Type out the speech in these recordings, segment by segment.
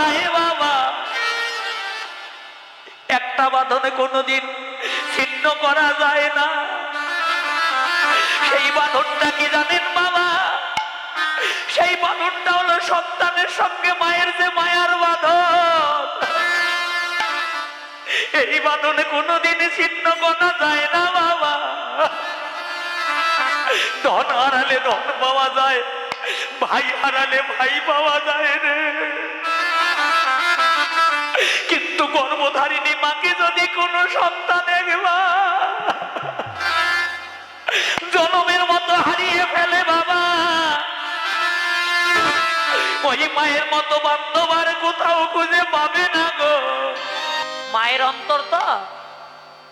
যায় বাবা, একটা বাঁধনে কোনোদিন ছিন্ন করা যায় না। সেই বাঁধনটা কি জানেন বাবা? সেই বাঁধনটা হলো সন্তানের সঙ্গে মায়ের যে মায়ার বাঁধন। এই বাঁধনে কোনোদিন ছিন্ন করা যায় না বাবা। ধন হারালে ধন পাওয়া যায়, ভাই হারালে ভাই পাওয়া যায় রে। কিন্তু গর্ভধারিণী মাকে যদি কোনো সন্তান একবার জনমের মতো হারিয়ে ফেলে বাবা, ওই মায়ের মতো বান্ধব আর কোথাও খুঁজে পাবে না গো। মায়ের অন্তর তো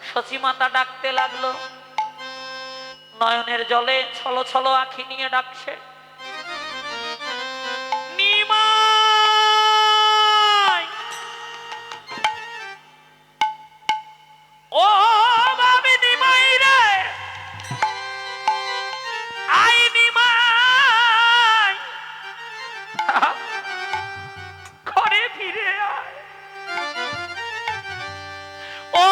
সচিমাতা ডাকতে লাগলো, নয়নের জলে ছলো ছলো আঁখি নিয়ে ডাকছে, নিমাই ও বাবা নিমাই রে, আই নিমাই ঘরে ফিরে আয়। ও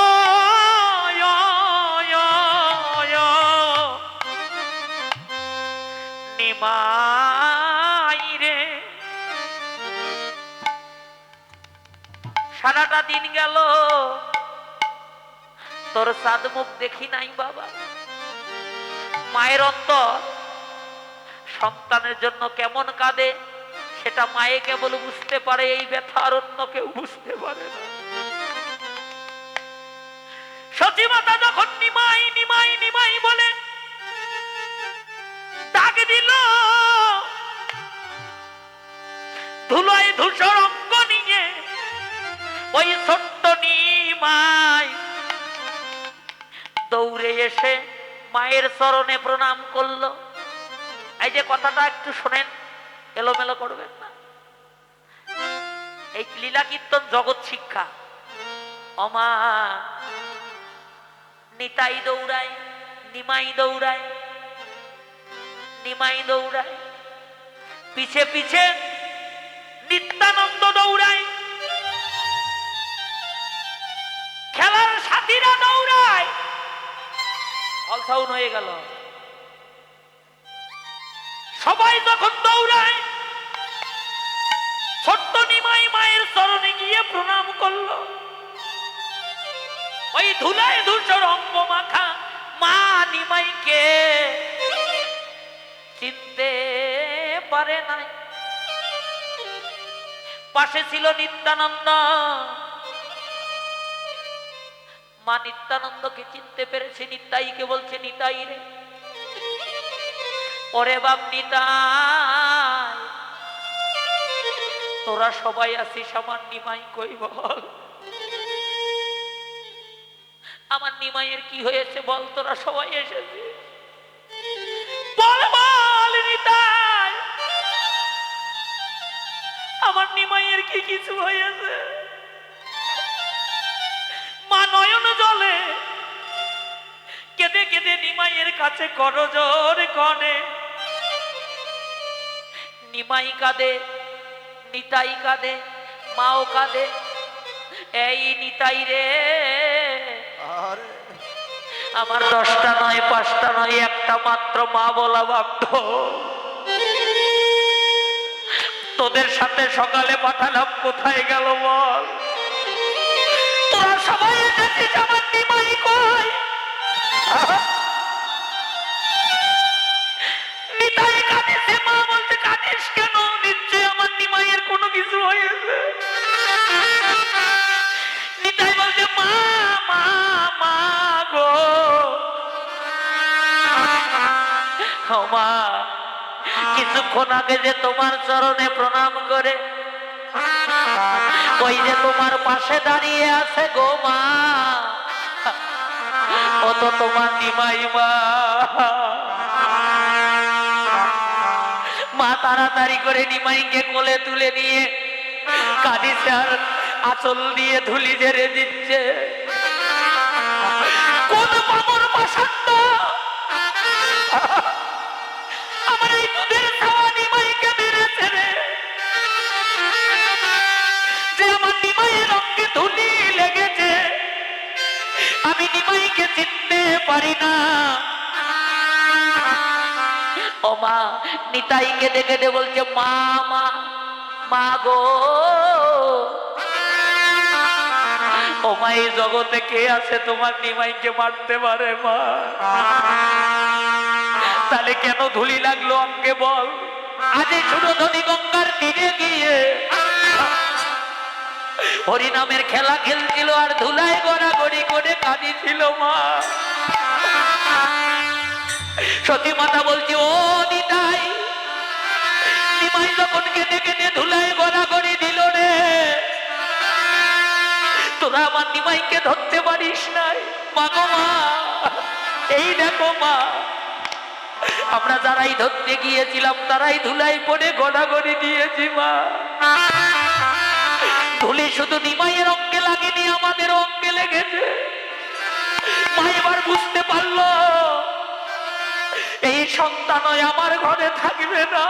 নিমাই রে, সারাটা দিন গেল তোর সাদ মুখ দেখি নাই বাবা। মায়ের অন্তর সন্তানের জন্য কেমন কাঁদে সেটা মায়ে কেবল বুঝতে পারে, এই ব্যথা আর অন্য কেউ বুঝতে পারে না। সচিমাতা যখন নিমাই নিমাই নিমাই বলে ডাক দিল, ধুলোয় ধূসর অঙ্গ নিয়ে ওই ছোট্ট নিমাই দৌড়ে এসে মায়ের চরণে প্রণাম করলো। এই যে কথাটা একটু শোনেন, এলোমেলো করবেন না। এই লীলা কীর্তন জগৎ শিক্ষা। অমা নিতাই দৌড়ায়, নিমাই দৌড়ায়, নিমাই দৌড়ায়, পিছে পিছে নিত্যানন্দ দৌড়ায়, খেলার সাথীরা দৌড়ায়। অলসাউন হয়ে গেল। সবাই যখন দৌড়ায়, ছোট্ট নিমাই মায়ের চরণে গিয়ে প্রণাম করলো। ওই ধুলায় ধূসর অঙ্গ মাখা মা নিমাইকে চিনতে পারে নাই। পাশে ছিল নিত্যানন্দ, মা নিত্যানন্দকে চিনতে পেরেছে। নিতাইকে বলছে, নিতাই রে, ওরে বাপ নিতাই, তোরা সবাই আছিস, আমার নিমাই কই বল? আমার নিমাইয়ের কি হয়েছে বল? তোরা সবাই এসেছিস, বল বল নিতাই, আমার নিমাইয়ের কি কিছু হয়েছে? মা নয়ন জলে কেঁদে কেঁদে নিমাইয়ের কাছে করজোর করে। নিমাই কাঁদে, নিতাই কাঁদে, মাও কাঁদে। এই নিতাই রে, আমার 10টা নয় 5টা নয়, একটা মাত্র মা বলা বান্ধব। তোদের সাথে সকালে পাঠালাম, কোথায় গেল বল? তোরা সবাই এসেছিস, আমার নিমাই কই? নিতাই কাঁদিছে। মা বলছে, কাঁদিস কেন? নিশ্চয় আমার নিমাইয়ের কোনো কিছু হয়েছে। নিতাই বলছে, মা মা মা গো, মা কিছুক্ষণ আগে যে তোমার চরণে প্রণাম করে ওই যে তোমার পাশে দাঁড়িয়ে আছে গো মা, ও তো তোমার নিমাই মা। মা তাড়াতাড়ি করে নিমাইকে কোলে তুলে নিয়ে কাঁদিছে আর আঁচল দিয়ে ধুলি ঝেড়ে দিচ্ছে। কোন বাবুর পাষাণ্ড আমার এই দুধের খাওয়া নিমাইকে মেরেছে রে? নিমাইকে চিনতে পারি না। ও মা, নিতাই কেঁদে কেঁদে বলছে মা মা মা গো। ও মা, এই জগতে কে আছে তোমার নিমাইকে মারতে পারে মা? তাহলে কেন ধুলি লাগলো অঙ্গে বল? আজ এই সুরধনী গঙ্গার তীরে গিয়ে হরিনামের খেলা খেলছিল আর ধুলায় গড়াগড়ি করে কাঁদিছিল মা। সতী মাতা বলছে ও নিতাই, নিমাই যখন কেঁদে কেঁদে ধুলায় গড়াগড়ি দিল রে, তোরা আমার নিমাইকে ধরতে পারিস নাই? মা গো মা, এই দেখো মা, আমরা যারাই ধরতে গিয়েছিলাম তারাই ধুলাই পড়ে গড়াগড়ি দিয়েছি মা। ধুলি শুধু নিমাইয়ের অঙ্গে লাগেনি, আমাদের অঙ্গে লেগেছে। মা এবার বুঝতে পারলো এই সন্তান আমার ঘরে থাকবে না।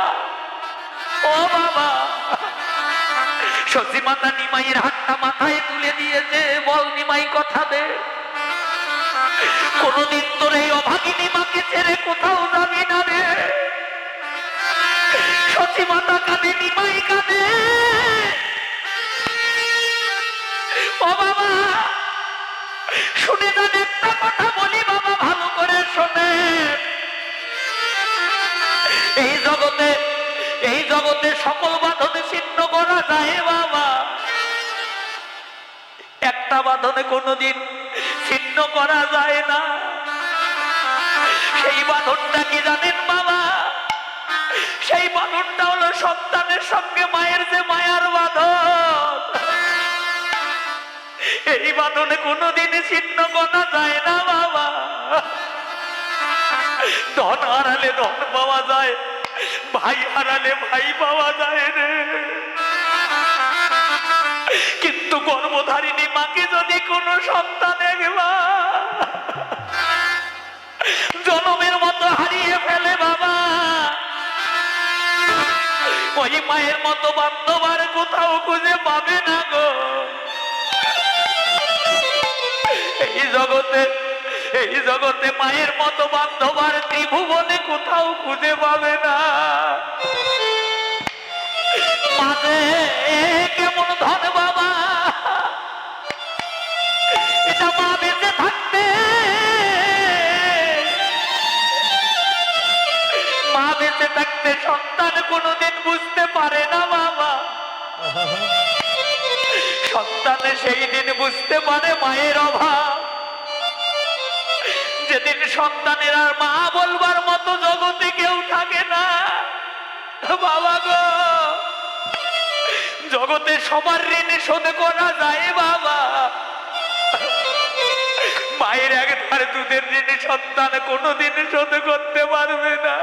ও বাবা, সতী মাতা নিমাইয়ের হাতটা মাথায় তুলে দিয়েছে। বল নিমাই কথা দে, কোনদিন তোর এই অভাগিনী মাকে ছেড়ে কোথাও যাবি না রে। সতী মাতা কাঁদে, নিমাই কাঁদে। ও বাবা, শুনে যান, একটা কথা বলি বাবা, ভালো করে শোনে। এই জগতে সকল বাঁধনে ছিন্ন করা যায় বাবা, একটা বাঁধনে কোনোদিন ছিন্ন করা যায় না। সেই বাঁধনটা কি জানেন বাবা? সেই বাঁধনটা হলো সন্তানের সঙ্গে মায়ের যে মায়ার বাঁধন। এই বাঁধনে কোনোদিন ছিন্ন করা যায় না বাবা। ধন হারালে ধন পাওয়া যায়, ভাই হারালে ভাই পাওয়া যায় রে। কিন্তু গর্ভধারিণী মাকে যদি কোনো সন্তান একবার জনমের মতো হারিয়ে ফেলে বাবা, ওই মায়ের মতো বান্ধব আর কোথাও খুঁজে পাবে না গো। এই জগতে মায়ের মতো বান্ধব আর ত্রিভুবনে কোথাও খুঁজে পাবে না। মাঝে কেমন ধন বাবা, এটা মা বেঁচে থাকতে, মা বেঁচে থাকতে সন্তান কোনোদিন বুঝতে পারে না বাবা। সন্তানে সেই দিন বুঝতে পারে মায়ের অভাব, যেদিন সন্তানের আর মা বলবার মতো জগতে কেউ থাকে না বাবা গো। জগতে সবার ঋণ শোধ করা যায় বাবা, মায়ের এক ধার দুধের ঋণ সন্তান কোনোদিন শোধ করতে পারবে না।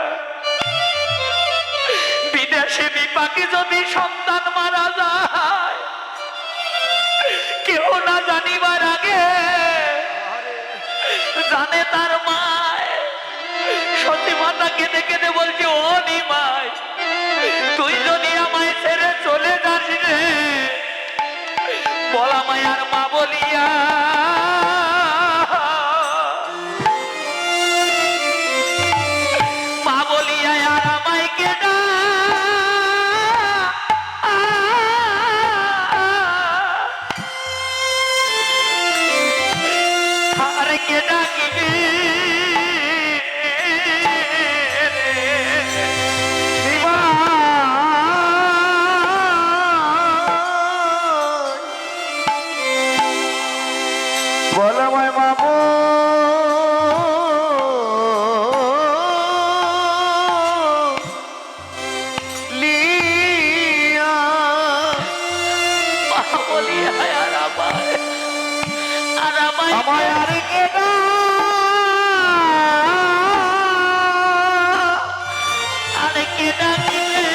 বিদেশে বিপাকে যদি সন্তান মারা যায়, কেউ না জানিবার আগে জানে তার মায়। সতী মাতা কেঁদে কেঁদে বলছে ও নিমাই, তুই যদি আমায় ছেড়ে চলে যাস রে, বলা মায়ার মা বলিয়া আর আমায় কেডা আর কেডা কিবে বলা মায় মামু লিয়া বলিয়া আর আমায় আমায় আর কেডা আর কেডা কিবে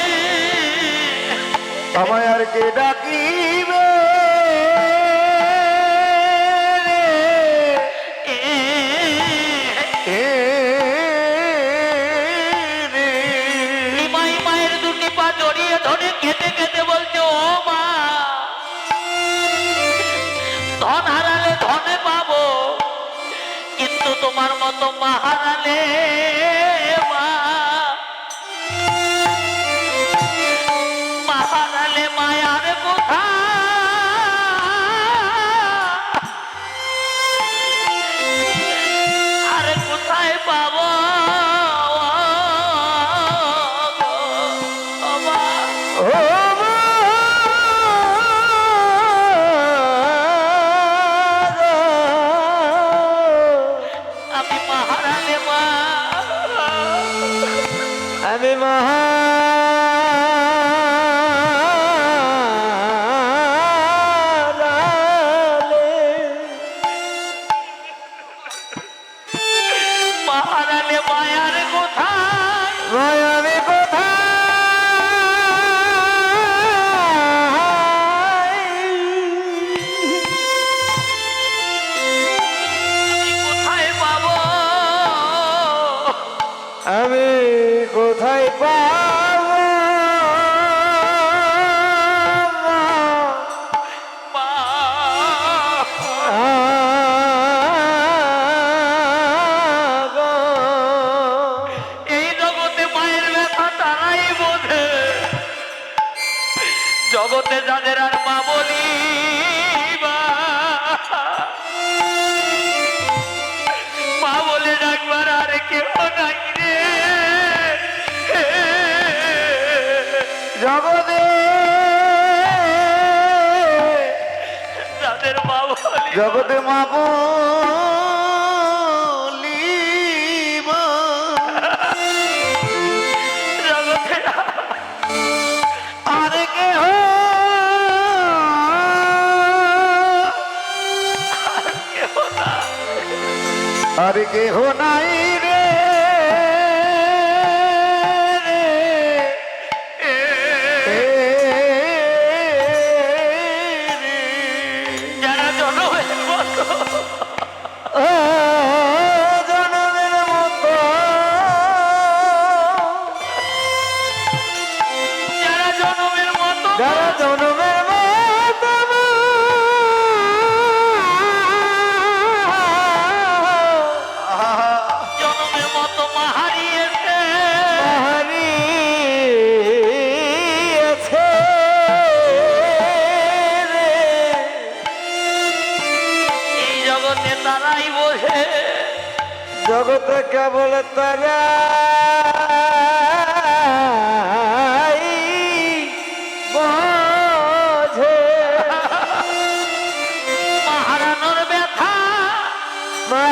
আমায় আর কে ডাকিবে নিমাই মায়ের দুটি পা জড়িয়ে ধরে কেঁদে কেঁদে বলছে ও মা, ধন হারালে ধনে পাবো, কিন্তু তোমার মতো মা হারালে মা, মা হারালে মায়ার কোথায়, আর কোথায় পাবো ও মা? ও মা আমি মা হারালে মা, আমি মা হারালে মায়ার কোথায়, আমি কোথায় পাবো, আমি কোথায় পাবো মা? এই জগতে মায়ের ব্যথা তারাই বোঝে, জগতে যাদের আর মা বলি মা, মা বলে ডাকবার আর কেউ নাই রে, জগতে যাদের মা বলি জগতে মা বলি মা, জগতে আর কেহ আর কেহ নাই রে যারা জনমের মতো, জনমের মতো যারা জনমের মতো, যারা জনমের মতো জনমের মতো মা হারিয়েছে, হারিয়েছে রে। এই জগতে তারাই বোঝে, জগতে কেবল তারা বোঝে মা হারানোর ব্যথা, মা